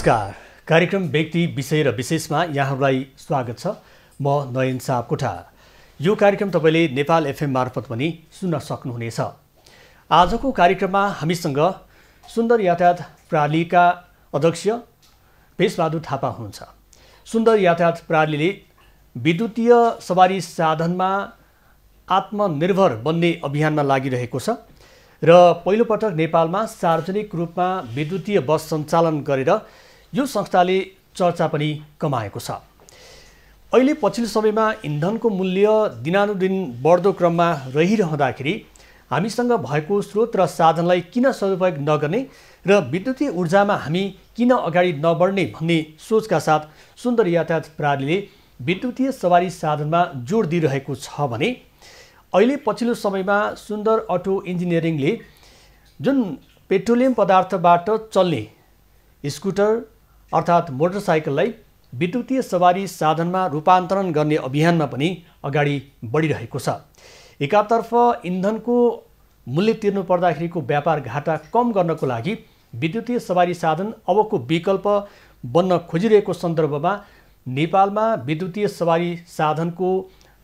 नमस्कार। कार्यक्रम व्यक्ति विषय र विशेषमा यहाँहरूलाई स्वागत छ। म नयन सापकोटा। यो कार्यक्रम तपाईले नेपाल एफएम मार्फत पनि सुन्न सक्नुहुनेछ। आजको कार्यक्रममा हामीसँग सुन्दर यातायात प्रणालीका अध्यक्ष भेषबहादुर थापा हुनुहुन्छ। सुन्दर यातायात प्रणालीले विद्युतीय सवारी साधनमा आत्मनिर्भर बन्ने अभियानमा लागिरहेको छ र पहिलोपटक नेपालमा सार्वजनिक रूपमा विद्युतीय बस सञ्चालन गरेर यो संस्थाले चर्चा पनि कमाएको छ। अहिले पछिल्लो समयमा इन्धनको मूल्य दिनानुदिन बढ्दो क्रममा रहिरहँदाखेरि हामीसँग भएको स्रोत र साधनलाई किन सदुपयोग नगर्ने र विद्युतीय ऊर्जामा हामी किन अगाडि नबढ्ने भन्ने सोचका साथ सुन्दर यातायात प्रणालीले विद्युतीय सवारी साधनमा जोड दिइरहेको छ भने अहिले पछिल्लो समयमा सुन्दर अटो इन्जिनियरिङले जुन पेट्रोलियम पदार्थबाट चल्ने स्कुटर अर्थात् मोटरसाइकललाई विद्युतीय सवारी साधनमा रूपान्तरण गर्ने अभियानमा पनि अगाडि बढिरहेको छ। एकातर्फ इन्धनको मूल्य तिर्नु पर्दाखेरिको व्यापार घाटा कम गर्नको लागि विद्युतीय सवारी साधन अबको विकल्प बन्न खोजिरहेको सन्दर्भमा नेपालमा विद्युतीय सवारी साधनको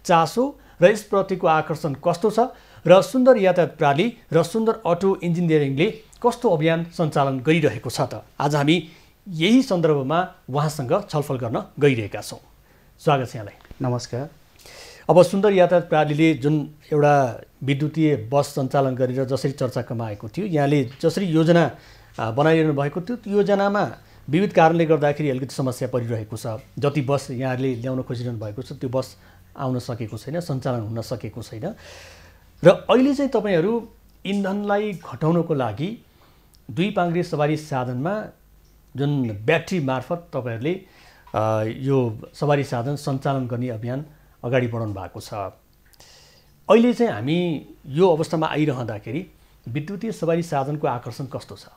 चासो र यसप्रतिको आकर्षण कस्तो छ र सुन्दर यातायात प्रणाली र सुन्दर अटो इन्जिनियरिङले कस्तो अभियान सञ्चालन गरिरहेको छ त आज हामी यही सन्दर्भमा उहाँसँग छलफल गर्न गइरहेका छौँ। स्वागत छ यहाँलाई। नमस्कार। अब सुन्दर यातायात प्रणालीले जुन एउटा विद्युतीय बस सञ्चालन गरेर जसरी चर्चा कमाएको थियो, यहाँले जसरी योजना बनाइरहनु भएको थियो, त्यो योजनामा विविध कारणले गर्दाखेरि अलिकति समस्या परिरहेको छ। जति बस यहाँहरूले ल्याउन खोजिरहनु भएको छ त्यो बस आउन सकेको छैन, सञ्चालन हुन सकेको छैन र अहिले चाहिँ तपाईहरू इन्धनलाई घटाउनको लागि दुई पाङ्ग्रे सवारी साधनमा जुन ब्याट्री मार्फत तपाईहरूले यो सवारी साधन सञ्चालन गर्ने अभियान अगाडि बढाउनु भएको छ। अहिले चाहिँ हामी यो अवस्थामा आइरहँदाखेरि विद्युतीय सवारी साधनको आकर्षण कस्तो छ?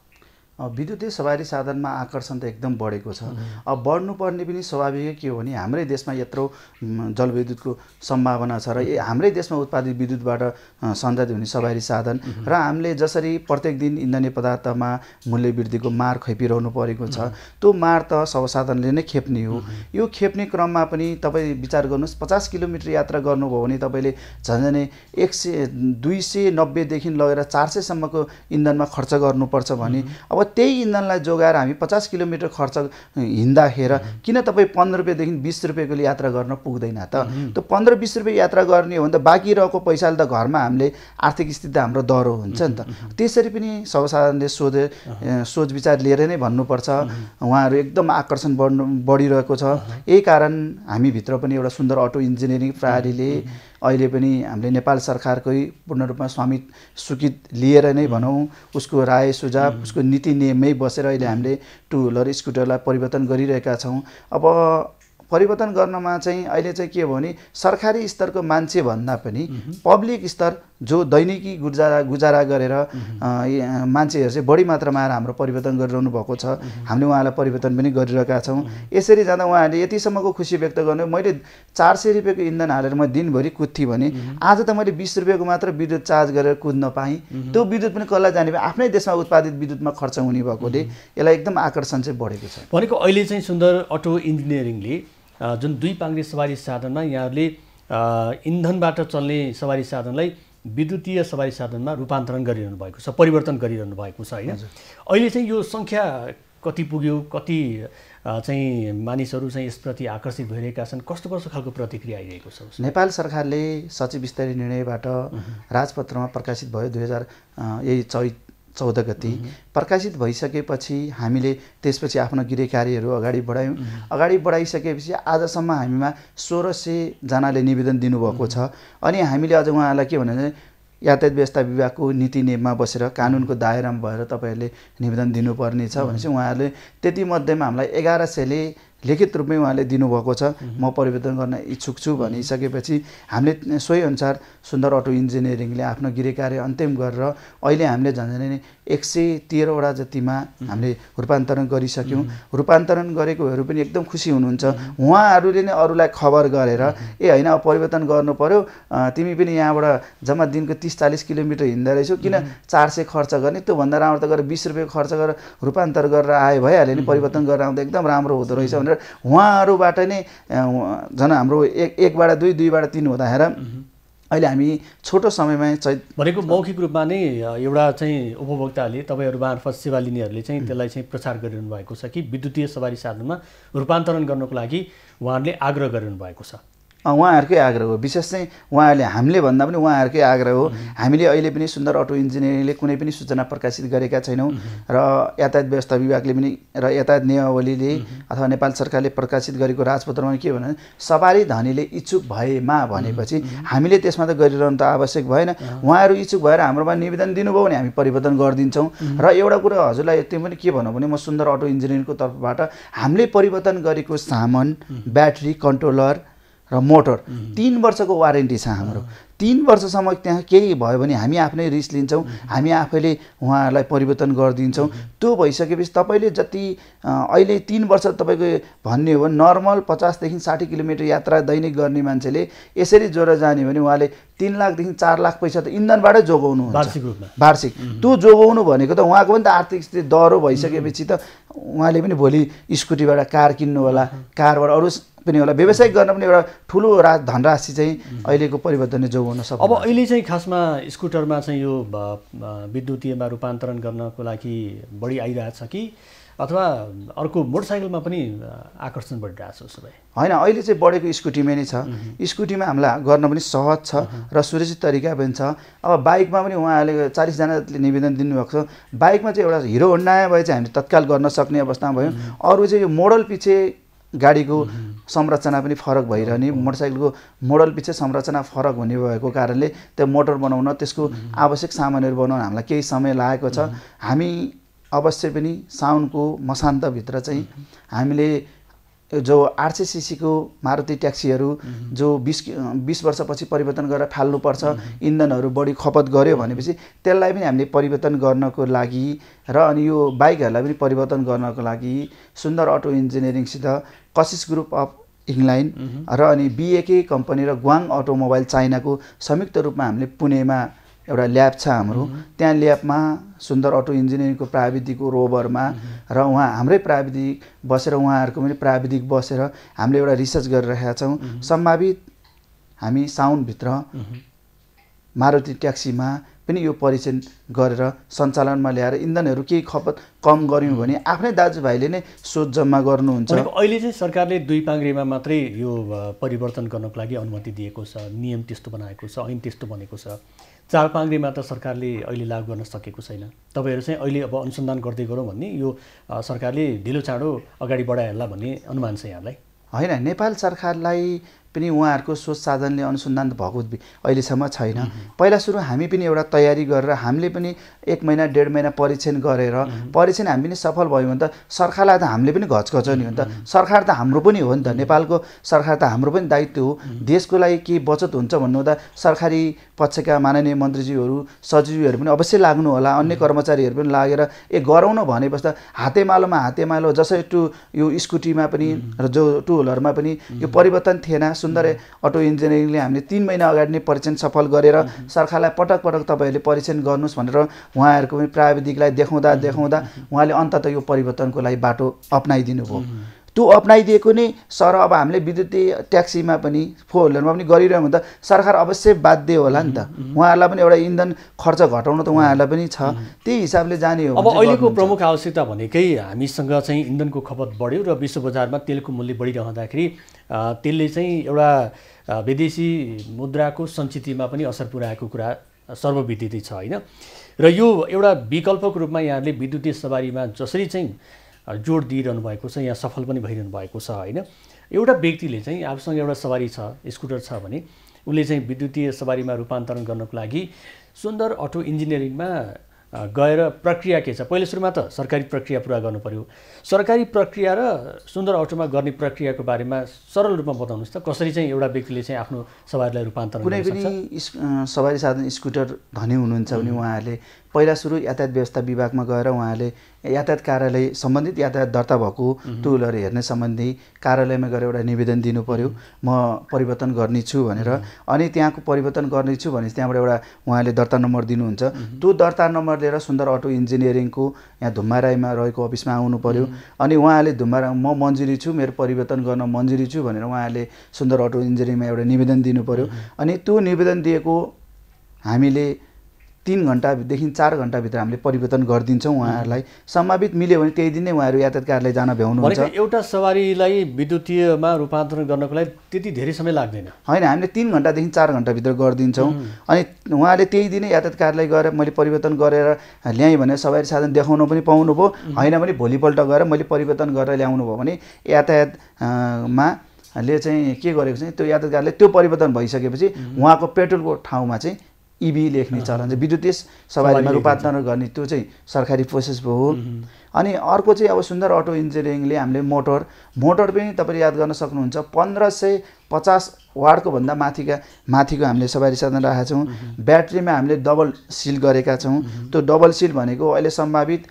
विद्युतीय सवारी साधनमा आकर्षण त एकदम बढेको छ। अब बढ्नुपर्ने पनि स्वाभाविक के हो भने हाम्रै देशमा यत्रो जलविद्युतको सम्भावना छ र हाम्रै देशमा उत्पादित विद्युतबाट सञ्चालित हुने सवारी साधन र हामीले जसरी प्रत्येक दिन इन्धनीय पदार्थमा मूल्य वृद्धिको मार खैपिरहनु परेको छ, त्यो मार त सबसाधनले नै खेप्ने हो। यो खेप्ने क्रममा पनि तपाईँ विचार गर्नुहोस्, 50 किलोमिटर यात्रा गर्नुभयो भने तपाईँले झन्झनै 290देखि लगेर 400सम्मको इन्धनमा खर्च गर्नुपर्छ भने अब त्यही इन्धनलाई जोगाएर हामी 50 किलोमिटर खर्च हिँड्दाखेरि किन तपाईँ 15 रुपियाँदेखि 20 रुपियाँको यात्रा गर्न पुग्दैन त? त्यो 15-20 रुपियाँ यात्रा गर्ने हो भने त बाँकी रहेको पैसाले त घरमा हामीले आर्थिक स्थिति हाम्रो दह्रो हुन्छ नि त। त्यसरी पनि सबसाधारणले सोच विचार लिएर नै भन्नुपर्छ। उहाँहरू एकदम आकर्षण बढिरहेको छ। यही कारण हामीभित्र पनि एउटा सुन्दर अटो इन्जिनियरिङ प्रणालीले अहिले पनि हामीले नेपाल सरकारकै पूर्ण रूपमा स्वामित्व स्वीकृत लिएर नै भनौँ, उसको राय सुझाव उसको नीति नियममै बसेर अहिले हामीले टु व्हिलर स्कुटरलाई परिवर्तन गरिरहेका छौँ। अब परिवर्तन गर्नमा चाहिँ अहिले चाहिँ के हो भने सरकारी स्तरको मान्छे भन्दा पनि पब्लिक स्तर जो दैनिकी गुजारा गरेर मान्छेहरू चाहिँ बढी मात्रामा आएर हाम्रो परिवर्तन गरिरहनु भएको छ। हामीले उहाँलाई परिवर्तन पनि गरिरहेका छौँ। यसरी जाँदा उहाँहरूले यतिसम्मको खुसी व्यक्त गर्नु, मैले 400 रुपियाँको इन्धन हालेर म दिनभरि कुद्थेँ भने आज त मैले 20 रुपियाँको मात्र विद्युत चार्ज गरेर कुद्न पाएँ। त्यो विद्युत पनि कसलाई जाने भए आफ्नै देशमा उत्पादित विद्युतमा खर्च हुने भएकोले यसलाई एकदम आकर्षण चाहिँ बढेको छ। भनेको अहिले चाहिँ सुन्दर अटो इन्जिनियरिङले जुन दुई पाङ्ग्रे सवारी साधनमा यहाँहरूले इन्धनबाट चल्ने सवारी साधनलाई विद्युतीय सवारी साधनमा रूपान्तरण गरिरहनु भएको छ, परिवर्तन गरिरहनु भएको छ होइन? अहिले चाहिँ यो सङ्ख्या कति पुग्यो, कति चाहिँ मानिसहरू चाहिँ यसप्रति आकर्षित भइरहेका छन्, कस्तो कस्तो खालको प्रतिक्रिया आइरहेको छ? नेपाल सरकारले सचिव स्तरीय निर्णयबाट राजपत्रमा प्रकाशित भयो 2014 गति प्रकाशित भइसकेपछि हामीले त्यसपछि आफ्नो गृह कार्यहरू अगाडि बढायौँ। अगाडि बढाइसकेपछि आजसम्म हामीमा 1600 जनाले निवेदन दिनुभएको छ। अनि हामीले अझ उहाँलाई के भने यातायात व्यवस्था विभागको नीति नियममा बसेर कानुनको दायरामा भएर तपाईँहरूले निवेदन दिनुपर्ने छ भनेपछि उहाँहरूले त्यति मध्येमा हामीलाई 1100ले लिखित रूपमै उहाँले दिनुभएको छ, म परिवर्तन गर्न इच्छुक छु भनिसकेपछि हामीले सोही अनुसार सुन्दर अटो इन्जिनियरिङले आफ्नो गृह कार्य अन्तिम गरेर अहिले हामीले झन्झनै 113 वटा जतिमा हामीले रूपान्तरण गरिसक्यौँ। रूपान्तरण गरेकोहरू पनि एकदम खुसी हुनुहुन्छ। उहाँहरूले नै अरूलाई खबर गरेर होइन अब परिवर्तन गर्नु पर्यो, तिमी पनि यहाँबाट जम्मा दिनको 30-40 किलोमिटर हिँड्दा रहेछौ, किन 400 खर्च गर्ने, त्योभन्दा राम्रो त गरेर 20 रुपियाँ खर्च गरेर रूपान्तर गरेर आए भइहाल्यो नि, परिवर्तन गरेर आउँदा एकदम राम्रो हुँदो रहेछ भनेर उहाँहरूबाट नै झन् हाम्रो 1बाट 2, 2बाट 3 हुँदाखेरि अहिले हामी छोटो समयमा भनेको मौखिक रूपमा नै एउटा चाहिँ उपभोक्ताले तपाईँहरू मार्फत सेवा लिनेहरूले चाहिँ त्यसलाई चाहिँ प्रचार गरिरहनु भएको छ कि विद्युतीय सवारी साधनमा रूपान्तरण गर्नको लागि उहाँहरूले आग्रह गरिरहनु भएको छ। उहाँहरूकै आग्रह हो, विशेष चाहिँ उहाँहरूले हामीले भन्दा पनि उहाँहरूकै आग्रह हो। हामीले अहिले पनि सुन्दर अटो इन्जिनियरिङले कुनै पनि सूचना प्रकाशित गरेका छैनौँ र यातायात व्यवस्था विभागले पनि र यातायात नियमावलीले अथवा नेपाल सरकारले प्रकाशित गरेको राजपत्रमा के भने सवारी धनीले इच्छुक भएमा भनेपछि हामीले त्यसमा त गरिरहनु त आवश्यक भएन। उहाँहरू इच्छुक भएर हाम्रोमा निवेदन दिनुभयो भने हामी परिवर्तन गरिदिन्छौँ। र एउटा कुरा हजुरलाई यति पनि के भनौँ भने म सुन्दर अटो इन्जिनियरिङको तर्फबाट हामीले परिवर्तन गरेको सामान, ब्याट्री, कन्ट्रोलर र मोटर 3 वर्षको वारेन्टी छ हाम्रो। 3 वर्षसम्म त्यहाँ केही भयो भने हामी आफ्नै रिस्क लिन्छौँ, हामी आफैले उहाँहरूलाई परिवर्तन गरिदिन्छौँ। त्यो भइसकेपछि तपाईँले जति अहिले 3 वर्ष तपाईँको भन्ने हो भने नर्मल 50 देखि 60 किलोमिटर यात्रा दैनिक गर्ने मान्छेले यसरी जोडेर जाने भने उहाँले 3 लाखदेखि 4 लाख पैसा त इन्धनबाटै जोगाउनु हुन्छ वार्षिक। त्यो जोगाउनु भनेको त उहाँको पनि त आर्थिक स्थिति दह्रो भइसकेपछि त उहाँले पनि भोलि स्कुटीबाट कार किन्नु होला, कारबाट अरू पनि होला, व्यवसाय गर्न पनि एउटा ठुलो धनराशि चाहिँ अहिलेको परिवर्तनले जोगाउन सक्छ। अब अहिले चाहिँ खासमा स्कुटरमा चाहिँ यो विद्युतीयमा रूपान्तरण गर्नको लागि बढी आइरहेछ कि अथवा अर्को मोटरसाइकलमा पनि आकर्षण बढिरहेछ उसो भए? होइन, अहिले चाहिँ बढेको स्कुटीमै नै छ। स्कुटीमा हामीलाई गर्न पनि सहज छ र सुरक्षित तरिका पनि छ। अब बाइकमा पनि उहाँहरूले 40 जनाले निवेदन दिनुभएको छ। बाइकमा चाहिँ एउटा हिरो होन्डा भए चाहिँ हामीले तत्काल गर्न सक्ने अवस्थामा भयो। अरू चाहिँ यो मोडल पछि गाडीको संरचना पनि फरक भइरहने, मोटरसाइकलको मोडल पछि संरचना फरक हुने भएको कारणले त्यो मोटर बनाउन त्यसको आवश्यक सामानहरू बनाउन हामीलाई केही समय लागेको छ। हामी अवश्य पनि साउनको मसान्तभित्र चाहिँ हामीले जो 800 सीसीको मारुति ट्याक्सीहरू जो 20 वर्षपछि परिवर्तन गरेर फाल्नुपर्छ, इन्धनहरू बढी खपत गर्यो भनेपछि त्यसलाई पनि हामीले परिवर्तन गर्नको लागि र अनि यो बाइकहरूलाई पनि परिवर्तन गर्नको लागि सुन्दर अटो इन्जिनियरिङसित कसिस ग्रुप अफ इङ्ल्यान्ड र अनि बिएके कम्पनी र ग्वाङ अटोमोबाइल चाइनाको संयुक्त रूपमा हामीले पुणेमा एउटा ल्याब छ हाम्रो। त्यहाँ ल्याबमा सुन्दर अटो इन्जिनियरिङको प्राविधिकको रोभरमा र उहाँ हाम्रै प्राविधिक बसेर उहाँहरूको पनि प्राविधिक बसेर हामीले एउटा रिसर्च गरिरहेका छौँ। सम्भावित हामी साउनभित्र मारुति ट्याक्सीमा पनि यो परीक्षण गरेर सञ्चालनमा ल्याएर इन्धनहरू केही खपत कम गऱ्यौँ भने आफ्नै दाजुभाइले नै सोच जम्मा गर्नुहुन्छ। अहिले चाहिँ सरकारले 2 पाङ्ग्रेमा मात्रै यो परिवर्तन गर्नको लागि अनुमति दिएको छ, नियम त्यस्तो बनाएको छ, ऐन त्यस्तो बनेको छ। 4 पाङ्ग्रेमा त सरकारले अहिले लागू गर्न सकेको छैन। तपाईँहरू चाहिँ अहिले अब अनुसन्धान गर्दै गरौँ भन्ने यो सरकारले ढिलो चाँडो अगाडि बढाइहाल्ला भन्ने अनुमान छ यहाँलाई? होइन, नेपाल सरकारलाई पनि उहाँहरूको सोच साधनले अनुसन्धान भएको अहिलेसम्म छैन। पहिला सुरु हामी पनि एउटा तयारी गरेर हामीले पनि 1 महिना 1.5 महिना परीक्षण गरेर परीक्षण हामी पनि सफल भयो भने त सरकारलाई त हामीले पनि घचघच नि हो नि त। सरकार त हाम्रो पनि हो नि त, नेपालको सरकार त हाम्रो पनि दायित्व हो। देशको लागि के बचत हुन्छ भन्नु त सरकारी पक्षका माननीय मन्त्रीज्यूहरू सचिवहरू पनि अवश्य लाग्नु होला, अन्य कर्मचारीहरू पनि लागेर गरौँ न भनेपछि त हातेमालोमा हातेमालो जसरी यो स्कुटीमा पनि र जो टु व्हिलरमा पनि यो परिवर्तन थिएन। सुन्दर अटो इन्जिनियरिङले हामीले 3 महिना अगाडि नै परीक्षण सफल गरेर सरकारलाई पटक पटक तपाईँहरूले परीक्षण गर्नुहोस् भनेर उहाँहरूको पनि प्राविधिकलाई देखाउँदा उहाँले अन्ततः यो परिवर्तनको लागि बाटो अपनाइदिनु भयो। त्यो अपनाइदिएको नै सर अब हामीले विद्युतीय ट्याक्सीमा पनि 4 व्हिलरमा पनि गरिरह्यौँ भने त सरकार अवश्य बाध्य होला नि त। उहाँहरूलाई पनि एउटा इन्धन खर्च घटाउनु त उहाँहरूलाई पनि छ, त्यही हिसाबले जाने हो। अब अहिलेको प्रमुख आवश्यकता भनेकै हामीसँग चाहिँ इन्धनको खपत बढ्यो र विश्व बजारमा तेलको मूल्य बढिरहँदाखेरि त्यसले चाहिँ एउटा विदेशी मुद्राको सञ्चितमा पनि असर पुर्याएको कुरा सर्वविदितै छ होइन। र यो एउटा विकल्पको रूपमा यहाँले विद्युतीय सवारीमा जसरी चाहिँ जोड दिइरहनु भएको छ, यहाँ सफल पनि भइरहनु भएको छ होइन। एउटा व्यक्तिले चाहिँ आफूसँग एउटा सवारी छ, स्कुटर छ भने उसले चाहिँ विद्युतीय सवारीमा रूपान्तरण गर्नको लागि सुन्दर अटो इन्जिनियरिङमा गएर प्रक्रिया के छ? पहिले सुरुमा त सरकारी प्रक्रिया पुरा गर्नु पर्यो। सरकारी प्रक्रिया र सुन्दर अटोमा गर्ने प्रक्रियाको बारेमा सरल रूपमा बताउनुहोस् त, कसरी चाहिँ एउटा व्यक्तिले चाहिँ आफ्नो सवारीलाई रूपान्तरण गर्न सक्छ? कुनै पनि सवारी साधन स्कुटर धनी हुनुहुन्छ भने उहाँहरूले पहिला सुरु यातायात व्यवस्था विभागमा गएर उहाँले यातायात कार्यालय सम्बन्धित यातायात दर्ता भएको टु व्हिलर हेर्ने सम्बन्धी कार्यालयमा गएर एउटा निवेदन दिनु पर्यो, म परिवर्तन गर्नेछु भनेर। अनि त्यहाँको परिवर्तन गर्नेछु भनेपछि त्यहाँबाट एउटा उहाँले दर्ता नम्बर दिनुहुन्छ। त्यो दर्ता नम्बर लिएर सुन्दर अटो इन्जिनियरिङको यहाँ धुम्माराईमा रहेको अफिसमा आउनु पर्यो। अनि उहाँले म मन्जुरी छु, मेरो परिवर्तन गर्न मन्जुरी छु भनेर उहाँले सुन्दर अटो इन्जिनियरिङमा एउटा निवेदन दिनु पर्यो। अनि त्यो निवेदन दिएको हामीले 3 घण्टादेखि 4 घण्टाभित्र हामीले परिवर्तन गरिदिन्छौँ। उहाँहरूलाई सम्भावित मिल्यो भने त्यही दिन नै उहाँहरू यातायात कार्यालय जान भ्याउनुहुन्छ। एउटा सवारीलाई विद्युतीयमा रूपान्तरण गर्नको लागि त्यति धेरै समय लाग्दैन? होइन, हामीले 3 घण्टादेखि 4 घण्टाभित्र गरिदिन्छौँ। अनि उहाँले त्यही दिनै यातायात कार्यालय गएर मैले परिवर्तन गरेर ल्याएँ भने सवारी साधन देखाउन पनि पाउनुभयो, होइन भने भोलिपल्ट गएर मैले परिवर्तन गरेर ल्याउनु भयो भने यातायातमा ले चाहिँ के गरेको चाहिँ त्यो यातायात कार्यालय त्यो परिवर्तन भइसकेपछि उहाँको पेट्रोलको ठाउँमा चाहिँ इभी लेख्ने चलन चाहिँ विद्युतीय सवारीमा रूपान्तरण गर्ने त्यो चाहिँ सरकारी प्रोसेस भयो। अनि अर्को चाहिँ अब सुन्दर अटो इन्जिनियरिङले हामीले मोटर पनि तपाईँले याद गर्न सक्नुहुन्छ 1550 वाटको भन्दा माथिको हामीले सवारी साधन राखेका छौँ। ब्याट्रीमा हामीले डबल सिल गरेका छौँ। त्यो डबल सिल भनेको अहिले सम्भावित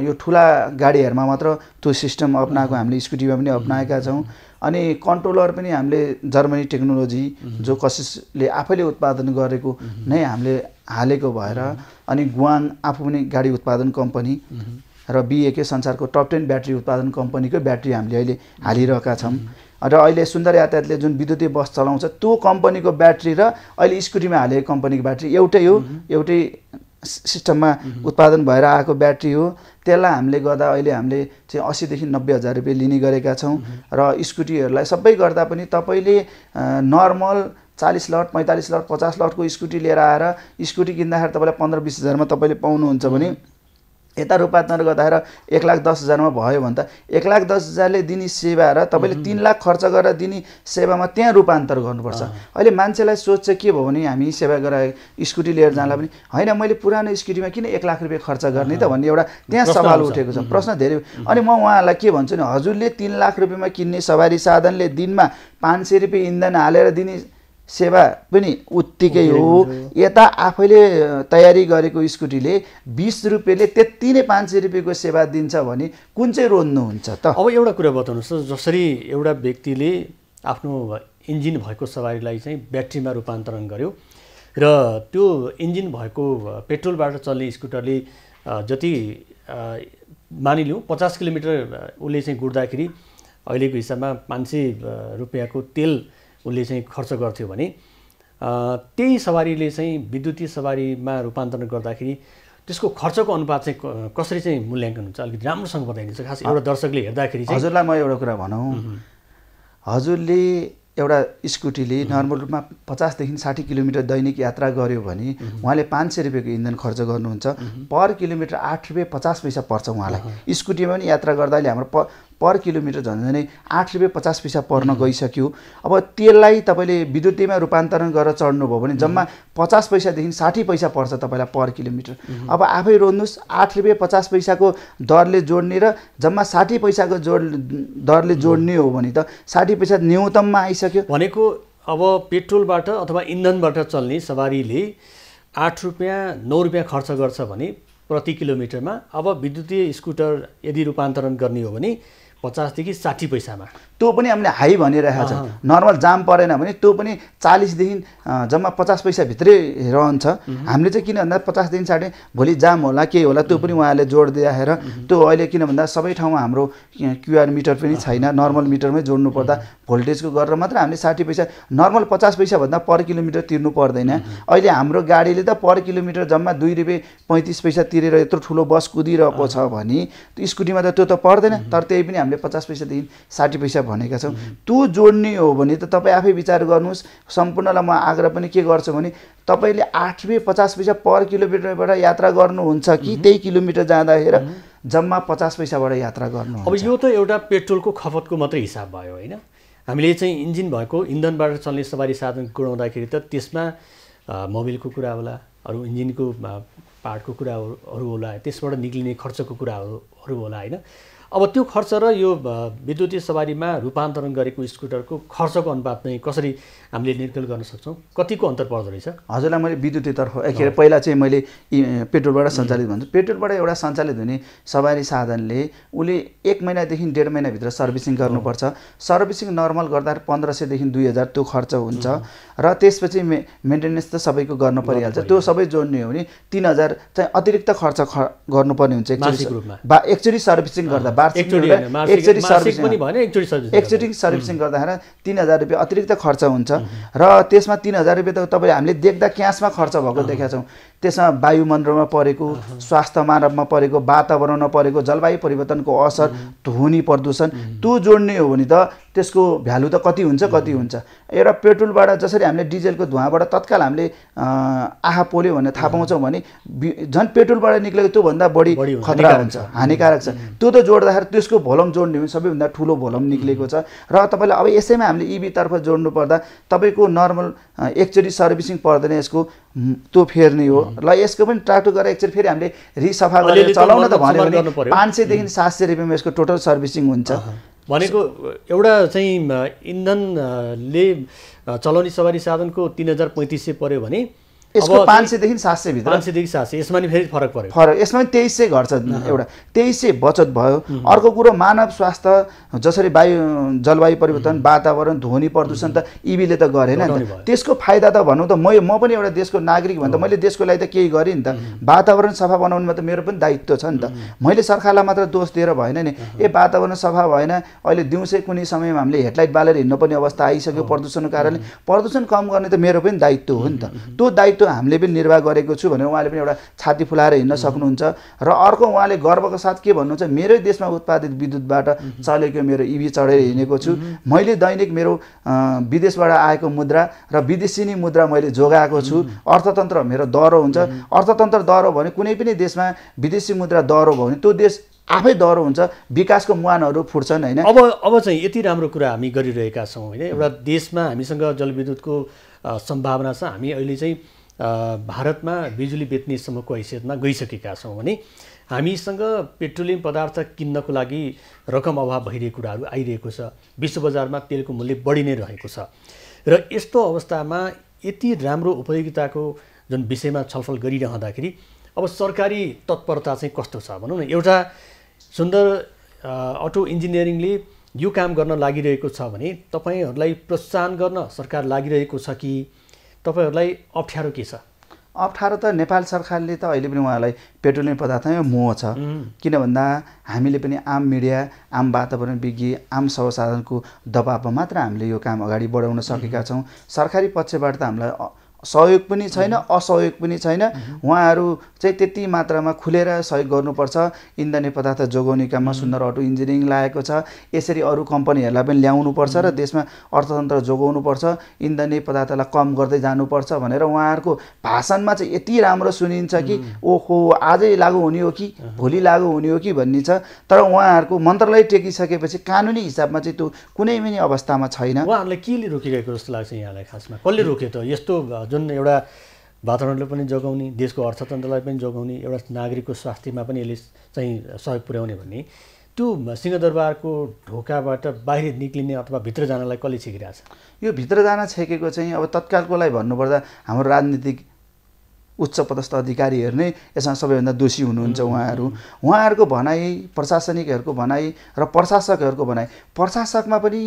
यो ठुला गाडीहरूमा मात्र त्यो सिस्टम अपनाएको हामीले स्कुटीमा पनि अपनाएका छौँ। अनि कन्ट्रोलर पनि हामीले जर्मनी टेक्नोलोजी जो कसिसले आफैले उत्पादन गरेको नै हामीले हालेको भएर, अनि गुवाङ आफू पनि गाडी उत्पादन कम्पनी र BAK संसारको टप 10 ब्याट्री उत्पादन कम्पनीको ब्याट्री हामीले अहिले हालिरहेका छौँ। र अहिले सुन्दर यातायातले जुन विद्युतीय बस चलाउँछ त्यो कम्पनीको ब्याट्री र अहिले स्कुटीमा हालेको कम्पनीको ब्याट्री एउटै हो, एउटै सिस्टममा उत्पादन भएर आएको ब्याट्री हो। त्यसलाई हामीले गर्दा अहिले हामीले चाहिँ 80 देखि 90 हजार रुपियाँ लिने गरेका छौँ। र स्कुटीहरूलाई सबै गर्दा पनि तपाईँले नर्मल 40 लट 45 लट 50 लटको स्कुटी लिएर आएर स्कुटी किन्दाखेरि तपाईँलाई 15-20 हजारमा तपाईँले पाउनुहुन्छ भने यता रूपान्तरण गर्दाखेरि 1,10,000मा भयो भने त 1,10,000ले दिने सेवा र तपाईँले 3 लाख खर्च गरेर दिने सेवामा त्यहाँ रूपान्तर गर्नुपर्छ। अहिले मान्छेलाई सोच चाहिँ के भयो भने हामी सेवा गराए स्कुटी लिएर जाँदा पनि होइन मैले पुरानो स्कुटीमा किन 1 लाख रुपियाँ खर्च गर्ने त भन्ने एउटा त्यहाँ सवाल उठेको छ, प्रश्न धेरै। अनि म उहाँलाई के भन्छु नि, हजुरले 3 लाख रुपियाँमा किन्ने सवारी साधनले दिनमा 500 रुपियाँ इन्धन हालेर दिने सेवा पनि उत्तिकै हो। यता आफैले तयारी गरेको स्कुटीले 20 रुपियाँले त्यति नै 500 रुपियाँको सेवा दिन्छ भने कुन चाहिँ रोज्नुहुन्छ त? अब एउटा कुरा बताउनुहोस्, जसरी एउटा व्यक्तिले आफ्नो इन्जिन भएको सवारीलाई चाहिँ ब्याट्रीमा रूपान्तरण गर्यो र त्यो इन्जिन भएको पेट्रोलबाट चल्ने स्कुटरले जति मानिलिउँ 50 किलोमिटर उसले चाहिँ गुड्दाखेरि अहिलेको हिसाबमा 500 रुपियाँको तेल उसले चाहिँ खर्च गर्थ्यो भने त्यही सवारीले चाहिँ विद्युतीय सवारीमा रूपान्तरण गर्दाखेरि त्यसको खर्चको अनुपात चाहिँ कसरी चाहिँ मूल्याङ्कन हुन्छ? अलिकति राम्रोसँग बताइदिन्छ, खास एउटा दर्शकले हेर्दाखेरि चाहिँ। हजुरलाई म एउटा कुरा भनौँ, हजुरले एउटा स्कुटीले नर्मल रूपमा 50 देखि 60 किलोमिटर दैनिक यात्रा गर्यो भने उहाँले 500 रुपियाँको इन्धन खर्च गर्नुहुन्छ। पर किलोमिटर 8 रुपियाँ 50 पैसा पर्छ उहाँलाई। स्कुटीमा पनि यात्रा गर्दा अहिले हाम्रो पर किलोमिटर झन्झनै 8 रुपियाँ 50 पैसा पर्न गइसक्यो। अब त्यसलाई तपाईँले विद्युतीयमा रूपान्तरण गरेर चढ्नुभयो भने जम्मा 50 पैसादेखि 60 पैसा पर्छ तपाईँलाई पर किलोमिटर। अब आफै रोज्नुहोस्, 8 रुपियाँ 50 पैसाको दरले जोड्ने र जम्मा 60 पैसाको दरले जोड्ने हो भने त 60 पैसा न्यूनतममा आइसक्यो भनेको। अब पेट्रोलबाट अथवा इन्धनबाट चल्ने सवारीले 8 रुपियाँ 9 रुपियाँ खर्च गर्छ भने प्रति किलोमिटरमा, अब विद्युतीय स्कुटर यदि रूपान्तरण गर्ने हो भने 50 देखि 60 पैसामा। त्यो पनि हामीले हाई भनिरहेको छ। नर्मल जाम परेन भने त्यो पनि 40 देखि जम्मा 50 पैसा भित्रै रहन्छ। हामीले चाहिँ किन भन्दा 50 देखि 60 भोलि जाम होला के होला त्यो पनि उहाँले जोड दिएर त्यो अहिले किन भन्दा सबै ठाउँमा हाम्रो QR मिटर पनि छैन, नर्मल मिटरमै जोड्नु पर्दा भोल्टेजको गरेर मात्र हामीले 60 पैसा नर्मल 50 पैसा भन्दा पर किलोमिटर तिर्नु पर्दैन। अहिले हाम्रो गाडीले त पर किलोमिटर जम्मा 2 रुपियाँ 35 पैसा तिरेर यत्रो ठुलो बस कुदिरहेको छ भने त्यो स्कुटीमा त त्यो त पर्दैन। तर त्यही पनि हामीले 50 पैसादेखि 60 पैसा भनेका छौँ। त्यो जोड्ने हो भने त तपाईँ आफै विचार गर्नुहोस्। सम्पूर्णलाई म आग्रह पनि के गर्छु भने तपाईँले 8 रुपियाँ 50 पैसा पर किलोमिटरबाट यात्रा गर्नुहुन्छ कि त्यही किलोमिटर जाँदाखेरि जम्मा 50 पैसाबाट यात्रा गर्नुहुन्छ? अब यो त एउटा पेट्रोलको खपतको मात्रै हिसाब भयो होइन। हामीले चाहिँ इन्जिन भएको इन्धनबाट चल्ने सवारी साधन गुडाउँदाखेरि त त्यसमा मोबिलको कुरा होला, अरू इन्जिनको पार्टको कुराहरू होला, त्यसबाट निक्लिने खर्चको कुराहरू होला होइन। अब त्यो खर्च र यो विद्युतीय सवारीमा रूपान्तरण गरेको स्कुटरको खर्चको अनुपात चाहिँ कसरी हामीले निर्कल गर्न सक्छौँ? कतिको अन्तर पर्दो रहेछ? हजुरलाई मैले विद्युतीयतर्फ पहिला चाहिँ मैले पेट्रोलबाट सञ्चालित भन्छु। पेट्रोलबाट एउटा सञ्चालित हुने सवारी साधनले उसले 1 महिनादेखि 1.5 महिनाभित्र सर्भिसिङ गर्नुपर्छ। सर्भिसिङ नर्मल गर्दा 1500 देखि 2000 त्यो खर्च हुन्छ र त्यसपछि मेन्टेनेन्स त सबैको गर्न परिहाल्छ। त्यो सबै जोड्ने हो भने 3000 चाहिँ अतिरिक्त खर्च गर्नुपर्ने हुन्छ एकचोटि सर्भिसिङ गर्दा। एकचोटि सर्भिसिङ गर्दाखेरि 3000 रुपियाँ अतिरिक्त खर्च हुन्छ र त्यसमा 3000 रुपियाँ त तपाईँ हामीले देख्दा क्यासमा खर्च भएको देखेका छौँ। त्यसमा वायुमण्डलमा परेको, स्वास्थ्य मानवमा परेको, वातावरणमा परेको, जलवायु परिवर्तनको असर, ध्वनि प्रदूषण त्यो जोड्ने हो भने त त्यसको भ्यालु त कति हुन्छ। एउटा पेट्रोलबाट जसरी हामीले डिजेलको धुवाँबाट तत्काल हामीले आहा पोल्यो भनेर थाहा पाउँछौँ भने झन् पेट्रोलबाट निक्लेको त्योभन्दा बढी खतरा हुन्छ, हानिकारक छ। त्यो त जोड्दाखेरि त्यसको भोल्युम जोड्ने हो भने सबैभन्दा ठुलो भोल्युम निक्लेको छ। र तपाईँले अब यसैमा हामीले इभीतर्फ जोड्नु पर्दा तपाईँको नर्मल एकचोटि सर्भिसिङ पर्दैन, यसको त्यो फेर्ने हो। ल यसको पनि ट्राक्टर गरेर एकचोटि फेरि हामीले रिसफा गरेर चलाउन त भन्यो भने 500 देखि 700 रुपियाँमा यसको टोटल सर्भिसिङ हुन्छ। भनेको एउटा चाहिँ इन्धनले चलाउने सवारी साधनको 303500 पर्यो भने यसको 500 देखि 700 भित्र, 500 देखि 700 यसमा नि फेरि फरक पर्यो। यसमा पनि 2300 घट्छ, एउटा 2300 बचत भयो। अर्को कुरो मानव स्वास्थ्य जसरी जलवायु परिवर्तन, वातावरण, ध्वनि प्रदूषण त इभीले त गरेन नि। त्यसको फाइदा त भनौँ त म पनि एउटा देशको नागरिक भन्दा मैले देशको लागि त केही गरेँ नि त। वातावरण सफा बनाउनुमा त मेरो पनि दायित्व छ नि त। मैले सरकारलाई मात्र दोष दिएर भएन नि। वातावरण सफा भएन, अहिले दिउँसै कुनै समयमा हामीले हेडलाइट बालेर हिँड्नुपर्ने अवस्था आइसक्यो प्रदूषणको कारणले। प्रदूषण कम गर्ने त मेरो पनि दायित्व हो नि त। त्यो दायित्व हामीले पनि निर्वाह गरेको छु भनेर उहाँले पनि एउटा छाती फुलाएर हिँड्न सक्नुहुन्छ। र अर्को उहाँले गर्वको साथ के भन्नुहुन्छ, मेरै देशमा उत्पादित विद्युतबाट चलेको मेरो इभी चढेर हिँडेको छु। मैले दैनिक मेरो विदेशबाट आएको मुद्रा र विदेशी मुद्रा मैले जोगाएको छु। अर्थतन्त्र मेरो दह्रो हुन्छ। अर्थतन्त्र दह्रो भने कुनै पनि देशमा विदेशी मुद्रा दह्रो भयो भने त्यो देश आफै दह्रो हुन्छ, विकासको मुहानहरू फुट्छन् होइन। अब चाहिँ यति राम्रो कुरा हामी गरिरहेका छौँ होइन। एउटा देशमा हामीसँग जलविद्युतको सम्भावना छ। हामी अहिले चाहिँ भारतमा बिजुली बेच्नेसम्मको हैसियतमा गइसकेका छौँ भने हामीसँग पेट्रोलियम पदार्थ किन्नको लागि रकम अभाव भइरहेको कुराहरू आइरहेको छ। विश्व बजारमा तेलको मूल्य बढी नै रहेको छ र यस्तो अवस्थामा यति राम्रो उपयोगिताको जुन विषयमा छलफल गरिरहँदाखेरि अब सरकारी तत्परता चाहिँ कस्तो छ भनौँ न। एउटा सुन्दर अटो इन्जिनियरिङले यो काम गर्न लागिरहेको छ भने तपाईँहरूलाई प्रोत्साहन गर्न सरकार लागिरहेको छ कि तपाईहरूलाई अप्ठ्यारो के छ? अप्ठ्यारो त नेपाल सरकारले त अहिले पनि उहाँलाई पेट्रोलियम पदार्थमै मोह छ। किन भन्दा हामीले पनि आम मिडिया, आम वातावरणविज्ञ, आम सर्वसाधारणको दबावमा मात्र हामीले यो काम अगाडि बढाउन सकेका छौँ। सरकारी पक्षबाट त हामीलाई सहयोग पनि छैन, असहयोग पनि छैन। उहाँहरू चाहिँ त्यति मात्रामा खुलेर सहयोग गर्नुपर्छ। इन्धन पदार्थ जोगाउने काममा सुन्दर अटो इन्जिनियरिङ लागेको छ। यसरी अरू कम्पनीहरूलाई पनि ल्याउनुपर्छ र देशमा अर्थतन्त्र जोगाउनुपर्छ, इन्धन पदार्थलाई कम गर्दै जानुपर्छ भनेर उहाँहरूको भाषणमा चाहिँ यति राम्रो सुनिन्छ कि ओहो आजै लागू हुने हो कि भोलि लागू हुने हो कि भन्ने छ। तर उहाँहरूको मन्त्रालय टेकिसकेपछि कानुनी हिसाबमा चाहिँ त्यो कुनै पनि अवस्थामा छैन। उहाँहरूलाई केले रोकिरहेको जस्तो लाग्छ यहाँलाई? खासमा कसले रोक्यो त? यस्तो जुन एउटा वातावरणले पनि जोगाउने, देशको अर्थतन्त्रलाई पनि जोगाउने, एउटा नागरिकको स्वास्थ्यमा पनि यसले चाहिँ सहयोग पुर्याउने भन्ने त्यो सिंहदरबारको ढोकाबाट बाहिर निक्लिने अथवा भित्र जानलाई कसले छेकिरहेछ? यो भित्र जान छेकेको चाहिँ अब तत्कालकोलाई भन्नुपर्दा हाम्रो राजनीतिक उच्च पदस्थ अधिकारीहरू नै यसमा सबैभन्दा दोषी हुनुहुन्छ। उहाँहरूको भनाइ, प्रशासनिकहरूको भनाइ र प्रशासकहरूको भनाइ, प्रशासकमा पनि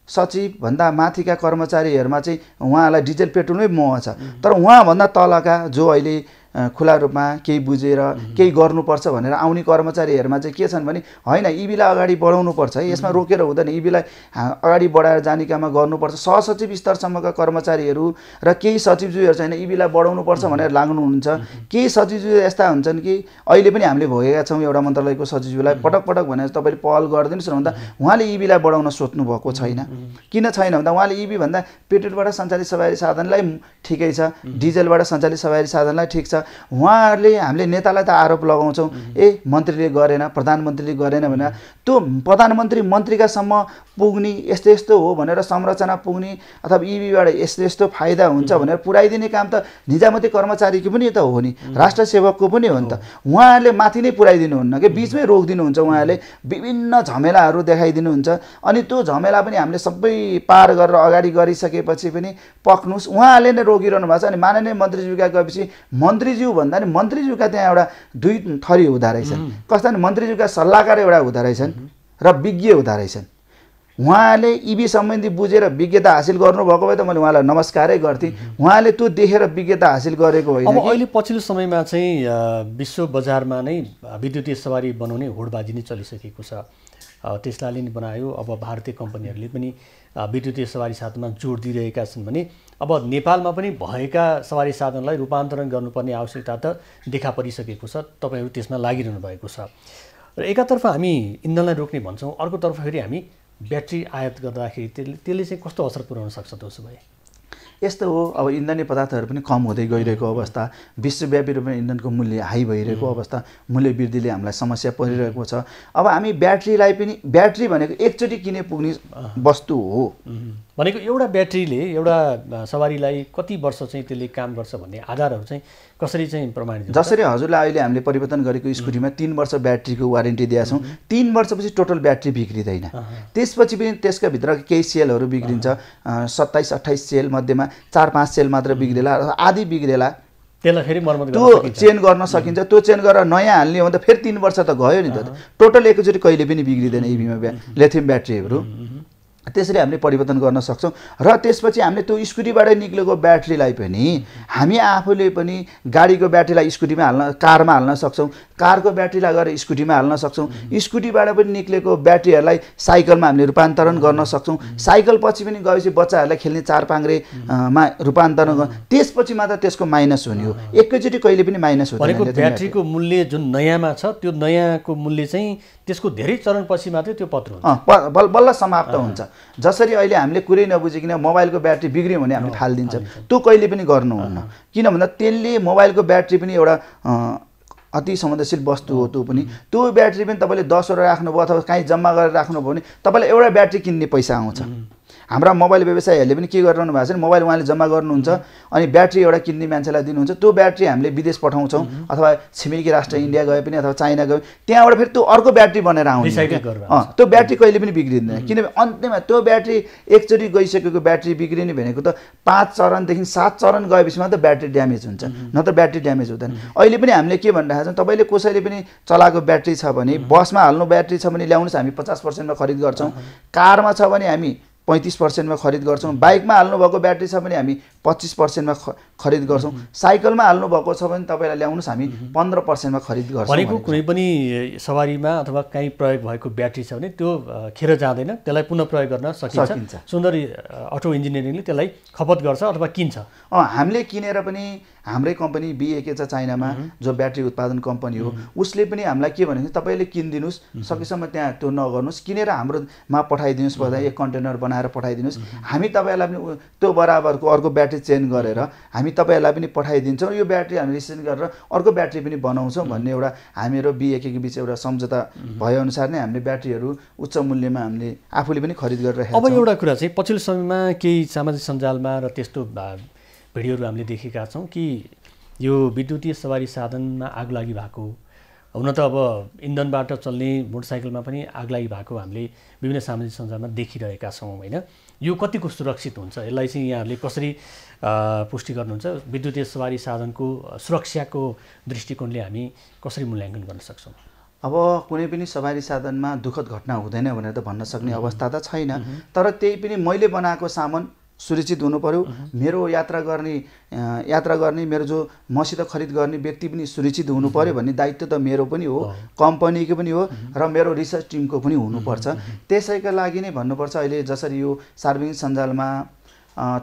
सचिवभन्दा माथिका कर्मचारीहरूमा चाहिँ उहाँलाई डिजेल पेट्रोलमै मोह छ। तर उहाँभन्दा तलका जो अहिले खुला रूपमा केही बुझेर केही गर्नुपर्छ भनेर आउने कर्मचारीहरूमा चाहिँ के छन् भने होइन इबीलाई अगाडि बढाउनुपर्छ है, यसमा रोकेर हुँदैन, इबीलाई अगाडि बढाएर जाने काममा गर्नुपर्छ। सहसचिव स्तरसम्मका कर्मचारीहरू र केही सचिवज्यूहरू चाहिँ इबीलाई बढाउनुपर्छ भनेर लाग्नुहुन्छ। केही सचिवज्यू यस्ता हुन्छन् कि अहिले पनि हामीले भोगेका छौँ। एउटा मन्त्रालयको सचिवज्यूलाई पटक पटक भनेर तपाईँले पहल गरिदिनुहोस् भन्दा उहाँले इबीलाई बढाउन सोच्नु भएको छैन। किन छैन भन्दा उहाँले इबी भन्दा पेट्रोलबाट सञ्चालित सवारी साधनलाई ठिकै छ, डिजेलबाट सञ्चालित सवारी साधनलाई ठिक छ, उहाँहरूले हामीले नेतालाई त आरोप लगाउँछौँ ए मन्त्रीले गरेन प्रधानमन्त्रीले गरेन भनेर त्यो प्रधानमन्त्री मन्त्रीकासम्म पुग्ने यस्तो यस्तो हो भनेर संरचना पुग्ने अथवा इबीबाट यस्तो यस्तो फाइदा हुन्छ भनेर पुर्याइदिने काम त निजामती कर्मचारीको पनि त हो नि राष्ट्र सेवकको पनि हो नि त उहाँहरूले माथि नै पुर्याइदिनुहुन्न कि बिचमै रोकिदिनुहुन्छ उहाँहरूले विभिन्न झमेलाहरू देखाइदिनुहुन्छ अनि त्यो झमेला पनि हामीले सबै पार गरेर अगाडि गरिसकेपछि पनि पक्नुस् उहाँहरूले नै रोकिरहनु भएको छ अनि माननीय मन्त्रीज्यूका गएपछि मन्त्रीज्यू भन्दा नि मन्त्रीज्यूका त्यहाँ एउटा दुई थरी हुँदो रहेछन् कस्ता नि मन्त्रीज्यूका सल्लाहकार एउटा हुँदो रहेछन् र विज्ञ हुँदो रहेछन् उहाँले इबी सम्बन्धी बुझेर विज्ञता हासिल गर्नुभएको भए त मैले उहाँलाई नमस्कारै गर्थेँ उहाँले त्यो देखेर विज्ञता हासिल गरेको होइन अब अहिले पछिल्लो समयमा चाहिँ विश्व बजारमा नै विद्युतीय सवारी बनाउने होडबाजी नै चलिसकेको छ टेस्लाले नि बनायो अब भारतीय कम्पनीहरूले पनि विद्युतीय सवारी साधनमा जोड दिइरहेका छन् भने अब नेपालमा पनि भएका सवारी साधनलाई रूपान्तरण गर्नुपर्ने आवश्यकता त देखा परिसकेको छ तपाईहरू त्यसमा लागिरहनु भएको छ र एकातर्फ हामी इन्धनलाई रोक्ने भन्छौँ अर्कोतर्फ फेरि हामी ब्याट्री आयात गर्दाखेरि त्यसले चाहिँ कस्तो असर पुर्याउन सक्छ त उसो भए यस्तो हो अब इन्धनीय पदार्थहरू पनि कम हुँदै गइरहेको अवस्था विश्वव्यापी रूपमा इन्धनको मूल्य हाई भइरहेको अवस्था मूल्य वृद्धिले हामीलाई समस्या परिरहेको छ अब हामी ब्याट्रीलाई पनि ब्याट्री भनेको एकचोटि किने पुग्ने वस्तु हो भनेको एउटा ब्याट्रीले एउटा सवारीलाई कति वर्ष चाहिँ त्यसले काम गर्छ भन्ने आधारहरू चाहिँ कसरी चाहिँ प्रमाणित हुन्छ जसरी हजुरलाई अहिले हामीले परिवर्तन गरेको स्कुटीमा 3 वर्ष ब्याट्रीको वारेन्टी दिएका छौँ 3 वर्षपछि टोटल ब्याट्री बिग्रिँदैन त्यसपछि पनि त्यसका भित्र केही सेलहरू बिग्रिन्छ 27-28 सेल मध्येमा 4-5 सेल मात्र बिग्रेला आधी बिग्रेला त्यसलाई फेरि मर्मत गर्न त्यो चेन गर्न सकिन्छ त्यो चेन गरेर नयाँ हाल्ने हो भने त फेरि 3 वर्ष त गयो नि त टोटल एकैचोटि कहिले पनि बिग्रिँदैन इभीमा लिथियम ब्याट्रीहरू त्यसरी हामीले परिवर्तन गर्न सक्छौँ र त्यसपछि हामीले त्यो स्कुटीबाटै निक्लेको ब्याट्रीलाई पनि हामी आफूले पनि गाडीको ब्याट्रीलाई स्कुटीमा हाल्न कारमा हाल्न सक्छौँ कारको ब्याट्रीलाई गएर स्कुटीमा हाल्न सक्छौँ स्कुटीबाट पनि निक्लेको ब्याट्रीहरूलाई साइकलमा हामीले रूपान्तरण गर्न सक्छौँ साइकल पछि पनि गएपछि बच्चाहरूलाई खेल्ने चार पाङ्ग्रेमा रूपान्तरण गर्न त्यसपछि मात्र त्यसको माइनस हुने हो एकैचोटि कहिले पनि माइनस हुँदैन ब्याट्रीको मूल्य जुन नयाँमा छ त्यो नयाँको मूल्य चाहिँ त्यसको धेरै चरणपछि मात्रै त्यो पत्र हुन्छ बल्ल समाप्त हुन्छ जसरी अहिले हामीले कुरै नबुझिकन मोबाइलको ब्याट्री बिग्रियो भने हामीले फालिदिन्छ त्यो कहिले पनि गर्नुहुन्न किन भन्दा त्यसले मोबाइलको ब्याट्री पनि एउटा अति संवेदनशील वस्तु हो त्यो ब्याट्री पनि तपाईँले 10 वटा राख्नुभयो अथवा कहीँ जम्मा गरेर राख्नुभयो भने तपाईँलाई एउटा ब्याट्री किन्ने पैसा आउँछ हाम्रा मोबाइल व्यवसायीहरूले पनि के गरिरहनु भएको छ नि मोबाइल उहाँले जम्मा गर्नुहुन्छ अनि ब्याट्री एउटा किन्ने मान्छेलाई दिनुहुन्छ त्यो ब्याट्री हामीले विदेश पठाउँछौँ अथवा छिमेकी राष्ट्र इन्डिया गए पनि अथवा चाइना गए त्यहाँबाट फेरि त्यो अर्को ब्याट्री बनेर आउँछ त्यो ब्याट्री कहिले पनि बिग्रिँदैन किनभने अन्त्यमा त्यो ब्याट्री एकचोटि गइसकेको ब्याट्री बिग्रिने भनेको त 5 चरणदेखि 7 चरण गएपछि मात्र ब्याट्री ड्यामेज हुन्छ न त ब्याट्री ड्यामेज हुँदैन अहिले पनि हामीले के भनिरहेका छौँ तपाईँले कसैले पनि चलाएको ब्याट्री छ भने बसमा हाल्नु ब्याट्री छ भने ल्याउनुहोस् हामी 50% मा खरिद गर्छौँ कारमा छ भने हामी 35% मा खरिद गर्छौँ बाइकमा हाल्नुभएको ब्याट्री छ भने हामी 25% मा खरिद गर्छौँ साइकलमा हाल्नुभएको छ भने तपाईँलाई ल्याउनुहोस् हामी 15% मा खरिद गर्छौँ भनेको कुनै पनि सवारीमा अथवा कहीँ प्रयोग भएको ब्याट्री छ भने त्यो खेर जाँदैन त्यसलाई पुनः प्रयोग गर्न सकिन्छ सुन्दरी अटो इन्जिनियरिङले त्यसलाई खपत गर्छ अथवा किन्छ हामीले किनेर पनि हाम्रै कम्पनी BAK छ चाइनामा जो ब्याट्री उत्पादन कम्पनी हो उसले पनि हामीलाई के भनेको तपाईँले किनिदिनुहोस् सकेसम्म त्यहाँ त्यो नगर्नुहोस् किनेर हाम्रोमा पठाइदिनुहोस् भन्दा एक कन्टेनर बनाएर पठाइदिनुहोस् हामी तपाईँहरूलाई पनि त्यो बराबरको अर्को ब्याट्री चेन्ज गरेर हामी तपाईँहरूलाई पनि पठाइदिन्छौँ यो ब्याट्री हामी रिसेन्ट गरेर अर्को ब्याट्री पनि बनाउँछौँ भन्ने एउटा हामीहरू BAK को बिच एउटा सम्झौता भएअनुसार नै हामीले ब्याट्रीहरू उच्च मूल्यमा हामीले आफूले पनि खरिद गरिरहेका छौँ अब एउटा कुरा चाहिँ पछिल्लो समयमा केही सामाजिक सञ्जालमा र त्यस्तो भिडियोहरू हामीले देखेका छौँ कि यो विद्युतीय सवारी साधनमा आगलागी भएको हुन त अब इन्धनबाट चल्ने मोटरसाइकलमा पनि आगलागी भएको हामीले विभिन्न सामाजिक सञ्जालमा देखिरहेका छौँ होइन यो कतिको सुरक्षित हुन्छ यसलाई चाहिँ यहाँहरूले कसरी पुष्टि गर्नुहुन्छ विद्युतीय सवारी साधनको सुरक्षाको दृष्टिकोणले हामी कसरी मूल्याङ्कन गर्न सक्छौँ अब कुनै पनि सवारी साधनमा दुःखद घटना हुँदैन भनेर त भन्न सक्ने अवस्था त छैन तर त्यही पनि मैले बनाएको सामान सुरक्षित हुनु पर्यो मेरो यात्रा गर्ने मेरो जो मसित खरिद गर्ने व्यक्ति पनि सुरक्षित हुनु पर्यो भन्ने दायित्व त मेरो पनि हो कम्पनीको पनि हो र मेरो रिसर्च टिमको पनि हुनुपर्छ त्यसैका लागि नै भन्नुपर्छ अहिले जसरी यो सार्वजनिक सञ्जालमा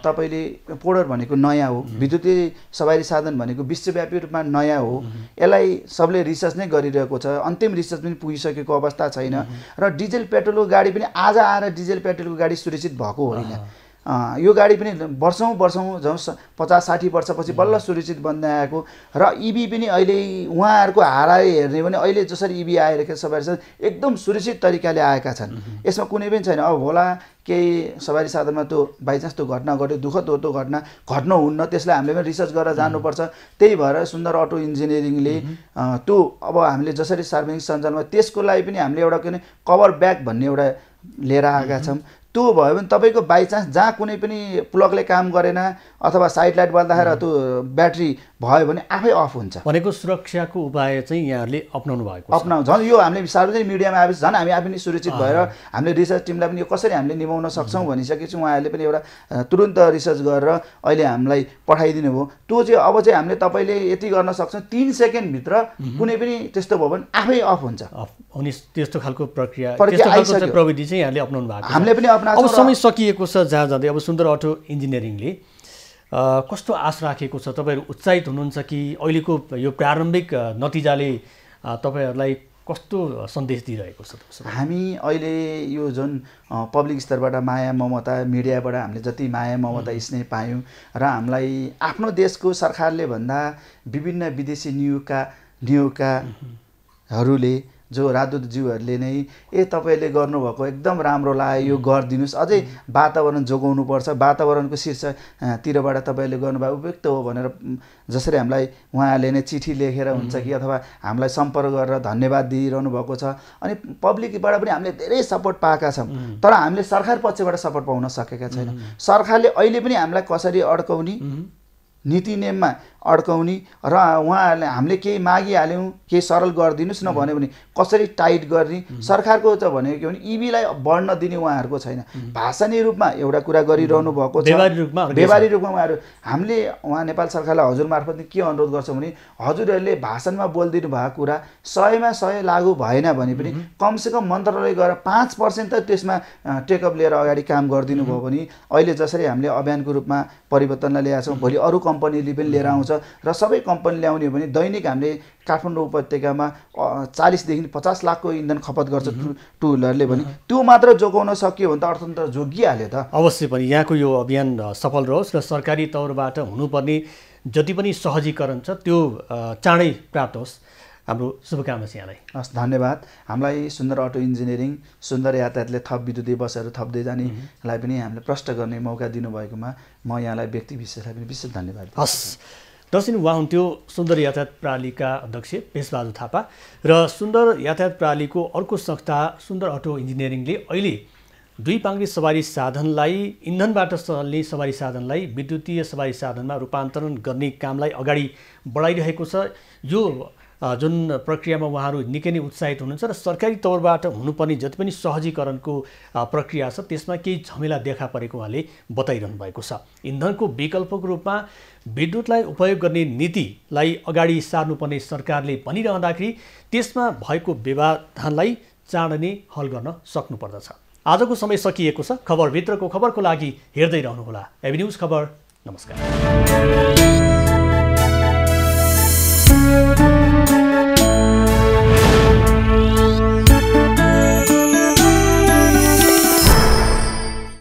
तपाईले पोडर भनेको नयाँ हो विद्युतीय सवारी साधन भनेको विश्वव्यापी रूपमा नयाँ हो यसलाई सबले रिसर्च नै गरिरहेको छ अन्तिम रिसर्च पनि पुगिसकेको अवस्था छैन र डिजेल पेट्रोलको गाडी पनि आज आएर डिजेल पेट्रोलको गाडी सुरक्षित भएको होइन यो गाडी पनि वर्षौँ जौँ 50-60 वर्षपछि बल्ल सुरक्षित बन्दै आएको र इभी पनि अहिले उहाँहरूको हाराइ हेर्ने भने अहिले जसरी इभी आइरहेको सवारी साधन एकदम सुरक्षित तरिकाले आएका छन्। यसमा कुनै पनि छैन अब होला केही सवारी साधनमा त्यो बाइचान्स त्यो घटना घट्यो दुःखद हो त्यो घटना घट्नुहुन्न, त्यसलाई हामीले पनि रिसर्च गरेर जानुपर्छ। त्यही भएर सुन्दर अटो इन्जिनियरिङले त्यो अब हामीले जसरी सार्वजनिक सञ्जालमा त्यसको लागि पनि हामीले एउटा के कभर ब्याग भन्ने एउटा लिएर आएका छौँ। त्यो भयो भने तपाईँको बाइचान्स जहाँ कुनै पनि प्लगले काम गरेन अथवा साइड लाइट बल्दाखेरि त्यो ब्याट्री भयो भने आफै अफ हुन्छ। भनेको सुरक्षाको उपाय चाहिँ यहाँहरूले अपनाउनु भएको छ। झन् यो हामीले सार्वजनिक मिडियामा आएपछि झन् हामी आफै पनि सुरक्षित भएर हामीले रिसर्च टिमलाई पनि यो कसरी हामीले निभाउन सक्छौँ भनिसकेपछि उहाँहरूले पनि एउटा तुरुन्त रिसर्च गरेर अहिले हामीलाई पठाइदिनु भयो। त्यो चाहिँ अब चाहिँ हामीले तपाईँले यति गर्न सक्छौँ 3 सेकेन्डभित्र कुनै पनि त्यस्तो भयो भने आफै अफ हुन्छ। अनि त्यस्तो खालको प्रक्रिया त्यस्तो खालको प्रविधि चाहिँ यहाँले अपनाउनु भएको छ। हामीले पनि अब समय सकिएको छ जहाँ जाँदै अब सुन्दर अटो इन्जिनियरिङले कस्तो आश राखेको छ? तपाईँहरू उत्साहित हुनुहुन्छ कि अहिलेको यो प्रारम्भिक नतिजाले तपाईँहरूलाई कस्तो सन्देश दिइरहेको छ? हामी अहिले यो जुन पब्लिक स्तरबाट माया ममता मिडियाबाट हामीले जति माया ममता स्नेह पायौँ र हामीलाई आफ्नो देशको सरकारले भन्दा विभिन्न विदेशी नियोगकाहरूले जो राजदूतज्यूहरूले नै तपाईँले गर्नुभएको एकदम राम्रो लाग्यो, यो गरिदिनुहोस्, अझै वातावरण जोगाउनुपर्छ, वातावरणको शीर्षतिरबाट तपाईँले गर्नुभएको उपयुक्त हो भनेर जसरी हामीलाई उहाँहरूले नै चिठी लेखेर हुन्छ कि अथवा हामीलाई सम्पर्क गरेर धन्यवाद दिइरहनु भएको छ। अनि पब्लिकबाट पनि हामीले धेरै सपोर्ट पाएका छौँ, तर हामीले सरकार पक्षबाट सपोर्ट पाउन सकेका छैनौँ। सरकारले अहिले पनि हामीलाई कसरी अड्काउने, नीति नियममा अड्काउने र उहाँहरूले हामीले केही मागिहाल्यौँ केही सरल गरिदिनुहोस् न भन्यो भने कसरी टाइट गर्ने, सरकारको त भनेको के भने इभीलाई बढ्न दिने उहाँहरूको छैन। भाषानी रूपमा एउटा कुरा गरिरहनु भएको छ, व्यवहारिक रूपमा उहाँहरू हामीले उहाँ नेपाल सरकारलाई हजुर मार्फत के अनुरोध गर्छौँ भने हजुरहरूले भाषणमा बोलिदिनु भएको कुरा 100मा 100 लागू भएन भने पनि कमसेकम मन्त्रालय गएर 5% त त्यसमा टेकअप लिएर अगाडि काम गरिदिनु भयो भने अहिले जसरी हामीले अभियानको रूपमा परिवर्तनलाई ल्याएका छौँ भोलि अरू कम्पनीले पनि लिएर आउँछ र सबै कम्पनी ल्याउने हो भने दैनिक हामीले काठमाडौँ उपत्यकामा 40 देखि 50 लाखको इन्धन खपत गर्छ टु व्हिलरले भने त्यो मात्र जोगाउन सकियो भने त अर्थतन्त्र जोगिहाल्यो त। अवश्य पनि यहाँको यो अभियान सफल रहोस् र सरकारी तौरबाट हुनुपर्ने जति पनि सहजीकरण छ त्यो चाँडै प्राप्त होस्। हाम्रो शुभकामना छ यहाँलाई। हस्, धन्यवाद। हामीलाई सुन्दर अटो इन्जिनियरिङ सुन्दर यातायातले थप विद्युतीय बसहरू थप्दै जानेलाई पनि हामीले प्रष्ट गर्ने मौका दिनुभएकोमा म यहाँलाई व्यक्ति विशेषलाई पनि विशेष धन्यवाद। हस्, दर्शन उहाँ हुन्थ्यो सुन्दर यातायात प्रणालीका अध्यक्ष पेशबहादुर थापा र सुन्दर यातायात प्रणालीको अर्को संस्था सुन्दर अटो इन्जिनियरिङले अहिले दुई पाङ्ग्रे सवारी साधनलाई इन्धनबाट चल्ने सवारी साधनलाई विद्युतीय सवारी साधनमा रूपान्तरण गर्ने कामलाई अगाडि बढाइरहेको छ। यो जुन प्रक्रियामा उहाँहरू निकै नै उत्साहित हुनुहुन्छ र सरकारी तौरबाट हुनुपर्ने जति पनि सहजीकरणको प्रक्रिया छ त्यसमा केही झमेला देखा परेको उहाँले बताइरहनु भएको छ। इन्धनको विकल्पको रूपमा विद्युतलाई उपयोग गर्ने नीतिलाई अगाडि सार्नुपर्ने सरकारले भनिरहँदाखेरि त्यसमा भएको व्यवधानलाई चाँडै नै हल गर्न सक्नुपर्दछ। आजको समय सकिएको छ। खबरभित्रको खबरको लागि हेर्दै रहनुहोला एबी न्युज खबर। नमस्कार।